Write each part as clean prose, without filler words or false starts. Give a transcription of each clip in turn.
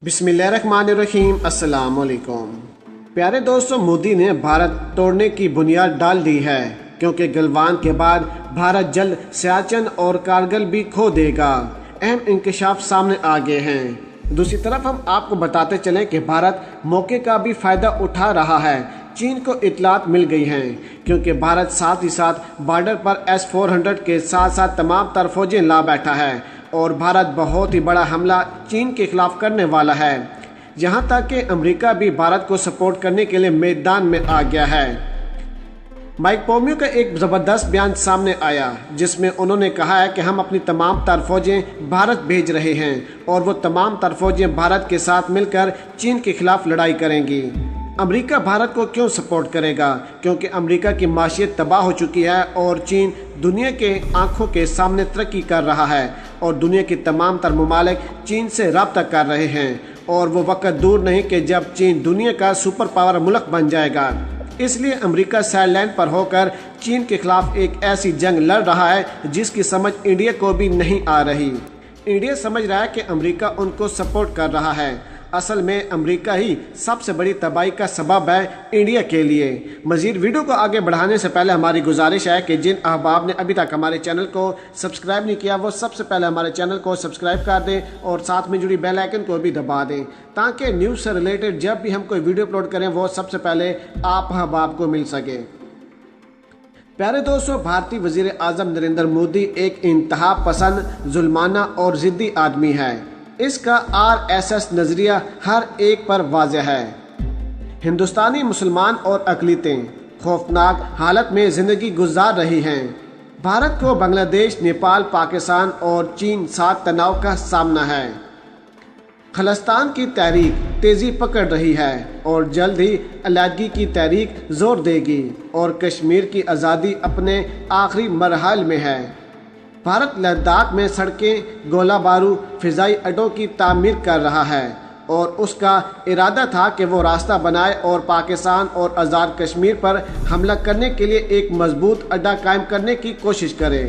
बिस्मिल्लाहिर्रहमानिर्रहीम। अस्सलाम वालेकुम। प्यारे दोस्तों, मोदी ने भारत तोड़ने की बुनियाद डाल दी है क्योंकि गलवान के बाद भारत जल्द सियाचिन और कारगिल भी खो देगा। अहम इंकशाफ सामने आ गए हैं। दूसरी तरफ हम आपको बताते चलें कि भारत मौके का भी फ़ायदा उठा रहा है। चीन को इतलात मिल गई हैं क्योंकि भारत साथ ही साथ बॉर्डर पर S-400 के साथ साथ तमाम तर फौजें ला बैठा है और भारत बहुत ही बड़ा हमला चीन के खिलाफ करने वाला है। यहाँ तक कि अमेरिका भी भारत को सपोर्ट करने के लिए मैदान में आ गया है। माइक पोम्पियो का एक ज़बरदस्त बयान सामने आया जिसमें उन्होंने कहा है कि हम अपनी तमाम तर फौजें भारत भेज रहे हैं और वो तमाम तर फौजें भारत के साथ मिलकर चीन के खिलाफ लड़ाई करेंगी। अमेरिका भारत को क्यों सपोर्ट करेगा? क्योंकि अमेरिका की माशियत तबाह हो चुकी है और चीन दुनिया के आंखों के सामने तरक्की कर रहा है और दुनिया के तमाम तर ममालिक चीन से रब्ता कर रहे हैं और वो वक्त दूर नहीं कि जब चीन दुनिया का सुपर पावर मुल्क बन जाएगा। इसलिए अमेरिका साइडलाइन पर होकर चीन के खिलाफ एक ऐसी जंग लड़ रहा है जिसकी समझ इंडिया को भी नहीं आ रही। इंडिया समझ रहा है कि अमेरिका उनको सपोर्ट कर रहा है। असल में अमेरिका ही सबसे बड़ी तबाही का सबब है इंडिया के लिए। मज़ीद वीडियो को आगे बढ़ाने से पहले हमारी गुजारिश है कि जिन अहबाब ने अभी तक हमारे चैनल को सब्सक्राइब नहीं किया वो सबसे पहले हमारे चैनल को सब्सक्राइब कर दें और साथ में जुड़ी बेल आइकन को भी दबा दें ताकि न्यूज़ से रिलेटेड जब भी हम कोई वीडियो अपलोड करें वो सबसे पहले आप अहबाब को मिल सके। प्यारे दोस्तों, भारतीय वज़ीर आज़म नरेंद्र मोदी एक इंतहा पसंद, जुल्माना और ज़िद्दी आदमी है। इसका RSS नज़रिया हर एक पर वाज़ेह है। हिंदुस्तानी मुसलमान और अक़लियतें खौफनाक हालत में ज़िंदगी गुजार रही हैं। भारत को बांग्लादेश, नेपाल, पाकिस्तान और चीन साथ तनाव का सामना है। खलिस्तान की तहरीक तेज़ी पकड़ रही है और जल्द ही अलहदगी की तहरीक ज़ोर देगी और कश्मीर की आज़ादी अपने आखिरी मरहल में है। भारत लद्दाख में सड़कें, गोला बारूद, फ़िज़ाई अड्डों की तामीर कर रहा है और उसका इरादा था कि वो रास्ता बनाए और पाकिस्तान और आज़ाद कश्मीर पर हमला करने के लिए एक मजबूत अड्डा कायम करने की कोशिश करे।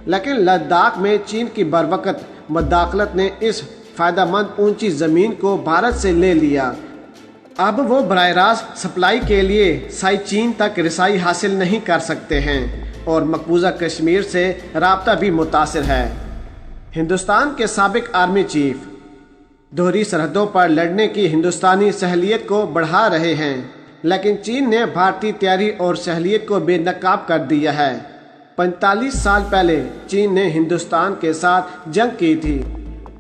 लेकिन लद्दाख में चीन की बरवकत मुदाखलत ने इस फ़ायदेमंद ऊंची ज़मीन को भारत से ले लिया। अब वो बराह रास्त सप्लाई के लिए साई चीन तक रसाई हासिल नहीं कर सकते हैं और मकबूजा कश्मीर से राब्ता भी मुतासिर है। हिंदुस्तान के साबिक आर्मी चीफ दोहरी सरहदों पर लड़ने की हिंदुस्तानी सहलियत को बढ़ा रहे हैं, लेकिन चीन ने भारतीय तैयारी और सहलियत को बेनकाब कर दिया है। 45 साल पहले चीन ने हिंदुस्तान के साथ जंग की थी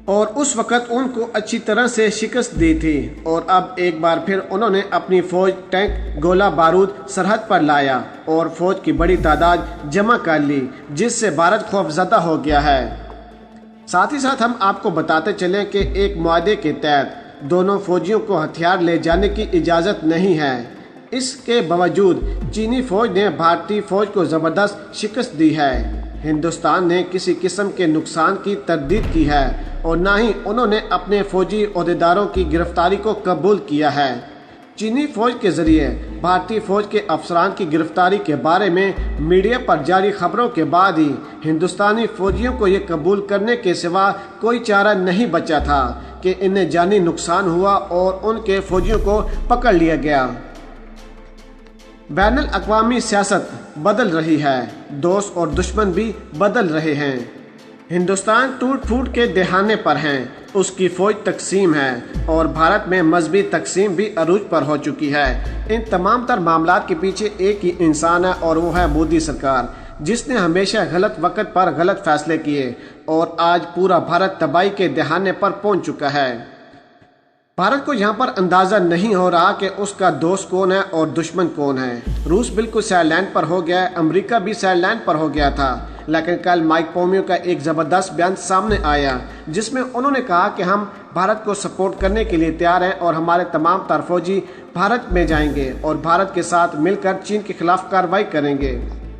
और उस वक़्त उनको अच्छी तरह से शिकस्त दी थी और अब एक बार फिर उन्होंने अपनी फ़ौज, टैंक, गोला बारूद सरहद पर लाया और फ़ौज की बड़ी तादाद जमा कर ली जिससे भारत खौफज़दा हो गया है। साथ ही साथ हम आपको बताते चलें कि एक मुआहदे के तहत दोनों फ़ौजियों को हथियार ले जाने की इजाज़त नहीं है। इसके बावजूद चीनी फ़ौज ने भारतीय फ़ौज को ज़बरदस्त शिकस्त दी है। हिंदुस्तान ने किसी किस्म के नुकसान की तरदीद की है और न ही उन्होंने अपने फ़ौजी अहदेदारों की गिरफ्तारी को कबूल किया है। चीनी फ़ौज के ज़रिए भारतीय फ़ौज के अफसरान की गिरफ्तारी के बारे में मीडिया पर जारी खबरों के बाद ही हिंदुस्तानी फ़ौजियों को ये कबूल करने के सिवा कोई चारा नहीं बचा था कि इन्हें जानी नुकसान हुआ और उनके फ़ौजियों को पकड़ लिया गया। बैनुल अक़वामी सियासत बदल रही है, दोस्त और दुश्मन भी बदल रहे हैं। हिंदुस्तान टूट फूट के दहाने पर हैं, उसकी फ़ौज तकसीम है और भारत में मजहबी तकसीम भी अरूज पर हो चुकी है। इन तमाम तर मामलात के पीछे एक ही इंसान है और वो है मोदी सरकार, जिसने हमेशा गलत वक्त पर गलत फैसले किए और आज पूरा भारत तबाही के दहाने पर पहुंच चुका है। भारत को यहाँ पर अंदाज़ा नहीं हो रहा कि उसका दोस्त कौन है और दुश्मन कौन है। रूस बिल्कुल साइडलाइन पर हो गया है, अमेरिका भी साइडलाइन पर हो गया था, लेकिन कल माइक पोम्पियो का एक ज़बरदस्त बयान सामने आया जिसमें उन्होंने कहा कि हम भारत को सपोर्ट करने के लिए तैयार हैं और हमारे तमाम तर फौजी भारत में जाएंगे और भारत के साथ मिलकर चीन के खिलाफ कार्रवाई करेंगे।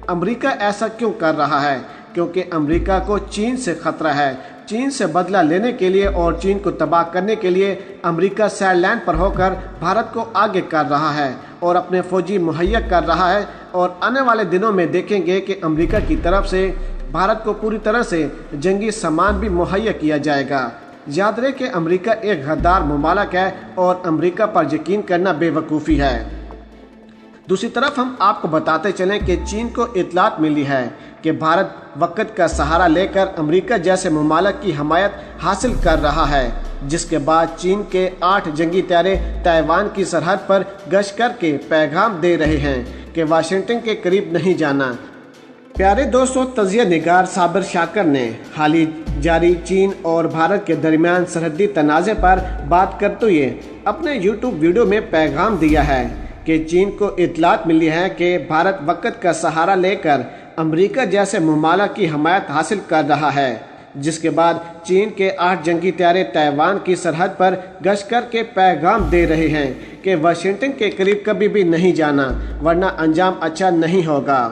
अमेरिका ऐसा क्यों कर रहा है? क्योंकि अमेरिका को चीन से ख़तरा है। चीन से बदला लेने के लिए और चीन को तबाह करने के लिए अमेरिका साइडलाइन पर होकर भारत को आगे कर रहा है और अपने फ़ौजी मुहैया कर रहा है और आने वाले दिनों में देखेंगे कि अमेरिका की तरफ से भारत को पूरी तरह से जंगी सामान भी मुहैया किया जाएगा। याद रहे कि अमेरिका एक गद्दार मुमालिक है और अमेरिका पर यकीन करना बेवकूफ़ी है। दूसरी तरफ हम आपको बताते चलें कि चीन को इतलात मिली है कि भारत वक़्त का सहारा लेकर अमेरिका जैसे मुमालिक की हमायत हासिल कर रहा है, जिसके बाद चीन के 8 जंगी तैयारे ताइवान की सरहद पर गश्त करके पैगाम दे रहे हैं कि वाशिंगटन के करीब नहीं जाना। प्यारे दोस्तों, तजिया निगार साबिर शाकर ने हाल ही जारी चीन और भारत के दरमियान सरहदी तनाज़े पर बात करते हुए अपने यूट्यूब वीडियो में पैगाम दिया है कि चीन को इतलात मिली है कि भारत वक़्त का सहारा लेकर अमेरिका जैसे मुमालिक की हमायत हासिल कर रहा है, जिसके बाद चीन के 8 जंगी तैयारे ताइवान की सरहद पर गश्त करके पैगाम दे रहे हैं कि वाशिंगटन के करीब कभी भी नहीं जाना, वरना अंजाम अच्छा नहीं होगा।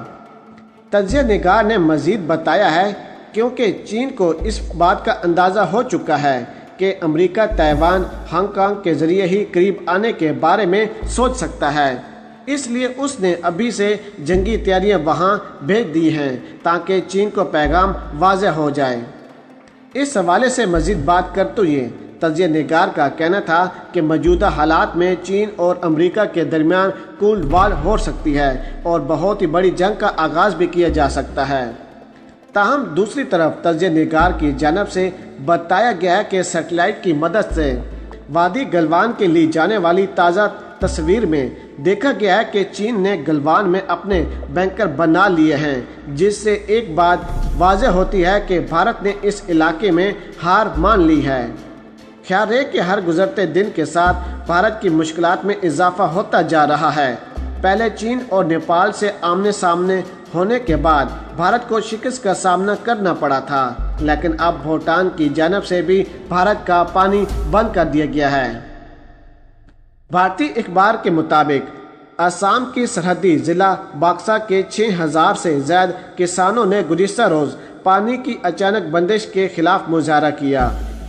तजिया निगार ने मजीद बताया है क्योंकि चीन को इस बात का अंदाज़ा हो चुका है कि अमेरिका ताइवान हांगकांग के ज़रिए ही करीब आने के बारे में सोच सकता है, इसलिए उसने अभी से जंगी तैयारियां वहां भेज दी हैं ताकि चीन को पैगाम वाज़ेह हो जाए। इस हवाले से मज़ीद बात करते हुए तजिया निगार का कहना था कि मौजूदा हालात में चीन और अमेरिका के दरमियान कोल्ड वॉर हो सकती है और बहुत ही बड़ी जंग का आगाज़ भी किया जा सकता है। ताहम दूसरी तरफ तजिया निगार की जानब से बताया गया है कि सैटेलाइट की मदद से वादी गलवान के ली जाने वाली ताज़ा तस्वीर में देखा गया है कि चीन ने गलवान में अपने बैंकर बना लिए हैं, जिससे एक बात वाज़ेह होती है कि भारत ने इस इलाके में हार मान ली है। ख्याल है कि हर गुजरते दिन के साथ भारत की मुश्किलात में इजाफा होता जा रहा है। पहले चीन और नेपाल से आमने सामने होने के बाद भारत को शिकस्त का सामना करना पड़ा था, लेकिन अब भूटान की जानब से भी भारत का पानी बंद कर दिया गया है। भारतीय अखबार के मुताबिक असम की सरहदी ज़िला बक्सा के 6000 से ज़्यादा किसानों ने गुज़िश्ता रोज़ पानी की अचानक बंदिश के खिलाफ मुजाहरा किया।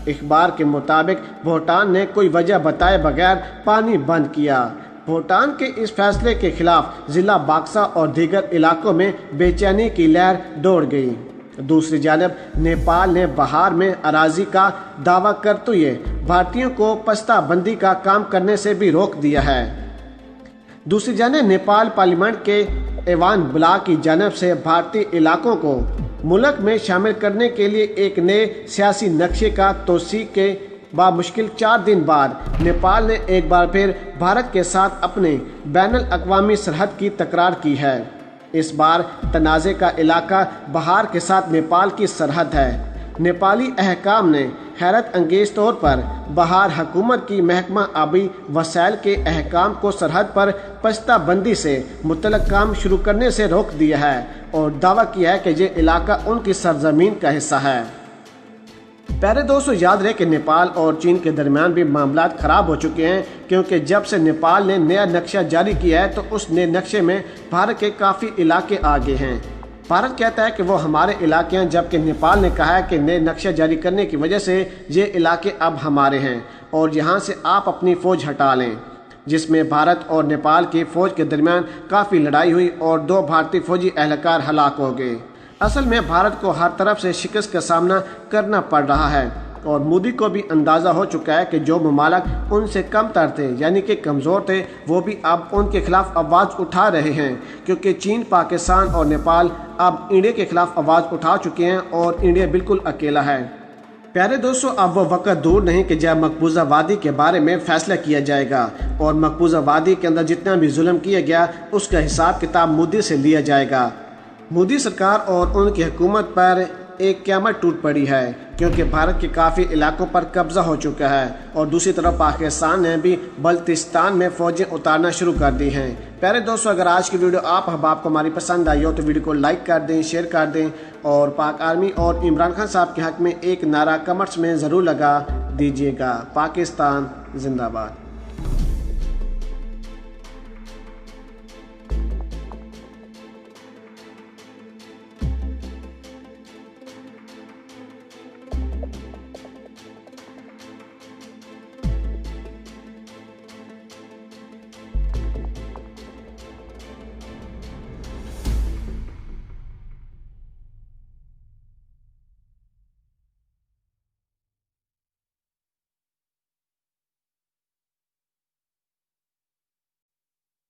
अखबार के मुताबिक भूटान ने कोई वजह बताए बगैर पानी बंद किया। भूटान के इस फैसले के खिलाफ ज़िला बक्सा और दीगर इलाकों में बेचैनी की लहर दौड़ गई। दूसरी जानब नेपाल ने बहार में अराजी का दावा करते हुए भारतीयों को पस्ता बंदी का काम करने से भी रोक दिया है। दूसरी जानब नेपाल पार्लियामेंट के ऐवान बुला की जानब से भारतीय इलाकों को मुल्क में शामिल करने के लिए एक नए सियासी नक्शे का तौसीक के बामुश्किल 4 दिन बाद नेपाल ने एक बार फिर भारत के साथ अपने बैनुल अक़वामी सरहद की तकरार की है। इस बार तनाज़े का इलाका बहार के साथ नेपाल की सरहद है। नेपाली अहकाम ने हैरत अंगेज तौर पर बहार हुकूमत की महकमा आबी वसाइल के अहकाम को सरहद पर पस्ता बंदी से मुतल्लक काम शुरू करने से रोक दिया है और दावा किया है कि ये इलाका उनकी सरजमीन का हिस्सा है। प्यारे दोस्तों, याद रहे कि नेपाल और चीन के दरमियान भी मामला खराब हो चुके हैं, क्योंकि जब से नेपाल ने नया नक्शा जारी किया है तो उस नए नक्शे में भारत के काफ़ी इलाके आगे हैं। भारत कहता है कि वो हमारे इलाके हैं, जबकि नेपाल ने कहा है कि नए नक्शा जारी करने की वजह से ये इलाके अब हमारे हैं और यहाँ से आप अपनी फ़ौज हटा लें, जिसमें भारत और नेपाल की फ़ौज के दरमियान काफ़ी लड़ाई हुई और 2 भारतीय फौजी एहलकार हलाक हो गए। असल में भारत को हर तरफ से शिकस्त का सामना करना पड़ रहा है और मोदी को भी अंदाज़ा हो चुका है कि जो ममालिक उनसे कम तर थे यानी कि कमज़ोर थे, वो भी अब उनके खिलाफ आवाज़ उठा रहे हैं, क्योंकि चीन, पाकिस्तान और नेपाल अब इंडिया के खिलाफ आवाज़ उठा चुके हैं और इंडिया बिल्कुल अकेला है। प्यारे दोस्तों, अब वो वक्त दूर नहीं कि जब मकबूजा वादी के बारे में फैसला किया जाएगा और मकबूजा वादी के अंदर जितना भी जुल्म किया गया उसका हिसाब किताब मोदी से लिया जाएगा। मोदी सरकार और उनकी हुकूमत पर एक क़यामत टूट पड़ी है, क्योंकि भारत के काफ़ी इलाकों पर कब्ज़ा हो चुका है और दूसरी तरफ पाकिस्तान ने भी बल्तिस्तान में फ़ौजें उतारना शुरू कर दी हैं। प्यारे दोस्तों, अगर आज की वीडियो आपको हमारी पसंद आई हो तो वीडियो को लाइक कर दें, शेयर कर दें और पाक आर्मी और इमरान खान साहब के हक़ में एक नारा कमेंट्स में ज़रूर लगा दीजिएगा। पाकिस्तान जिंदाबाद।